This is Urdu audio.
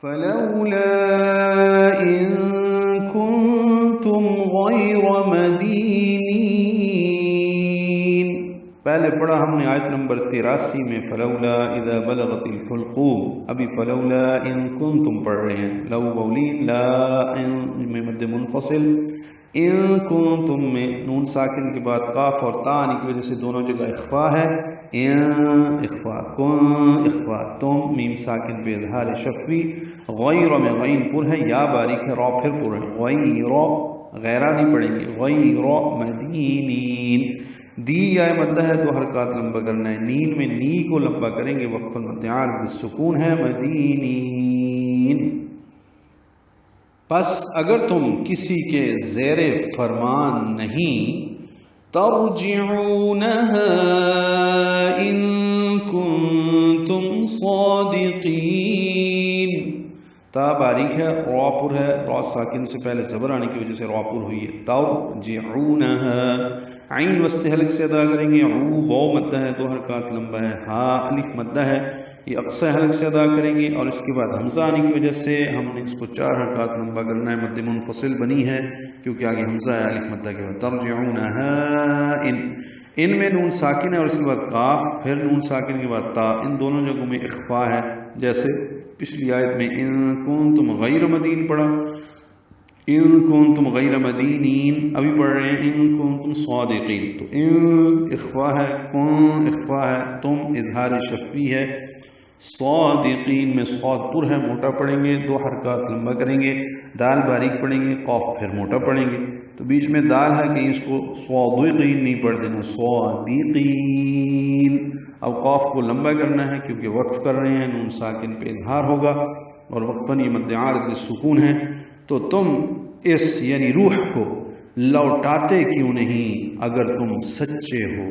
فلولا إن كنتم غير مدينين. پہلے پڑھا ہم نے آیت نمبر 83 میں فلولا اذا بلغت الحلقوم. ابھی فلولا ان کنتم پڑھ رہے ہیں. لو بولین لا ان میں مد منفصل، ان کنتم میں نون ساکن کے بعد قاف اور تا آنے کی وجہ سے دونوں جگہ اخفا ہے. ان اخفا، کن اخفا، تم میم ساکن پہ اظہار شفوی. غیر میں غین پر ہے، یا باریک ہے، را پھر پر ہے. غیر غیرہ نہیں پڑھیں گے. غیر مدینین. دی یا مدہ ہے، دو حرکات لمبا کرنا ہے. نین میں نی کو لمبا کریں گے، وقف المد عارض بالسکون ہے. مدینین. پس اگر تم کسی کے زیر فرمان نہیں، ترجعونها ان کنتم صادقین. تا باریک ہے، را پر ہے، را ساکن سے پہلے زبر آنے کی وجہ سے را پر ہوئی ہے. ترجعونها. عین وسط حلق سے ادا کریں گے. واو مدہ ہے، دو حرکات لمبا ہے. ہا الف مدہ ہے، یہ اقصی حلق سے ادا کریں گے، اور اس کے بعد حمزہ آنے کی وجہ سے ہم نے اس کو 4 حرکات لمبا کرنا ہے. مد منفصل بنی ہے کیونکہ آگے حمزہ ہے الف مدہ کے بعد. ترجعونها ان میں نون ساکن ہے اور اس کے بعد قاف، پھر نون ساکن کے بعد تا. ان دونوں جگہوں میں اخفا ہے، جیسے پچھلی آیت میں ان کنتم غیر مدین پڑھا، ان کنتم غیر مدینین. ابھی پڑھ رہے ہیں ان کنتم صادقین. تو ان اخفا ہے، کن اخفا ہے، تم اظہار شفوی ہے. صادقین میں صاد پر ہے، موٹا پڑھیں گے، 2 حرکات لمبا کریں گے. دال باریک پڑھیں گے، قاف پھر موٹا پڑھیں گے. تو بیچ میں دال ہے کہ اس کو صادقین نہیں پڑھ دینا، صادقین. اب قاف کو لمبا کرنا ہے کیونکہ وقف کر رہے ہیں، نون ساکن پہ اظہار ہوگا اور وقفاً یہ مد عارض بالسکون ہے. تو تم اس یعنی روح کو لوٹاتے کیوں نہیں اگر تم سچے ہو؟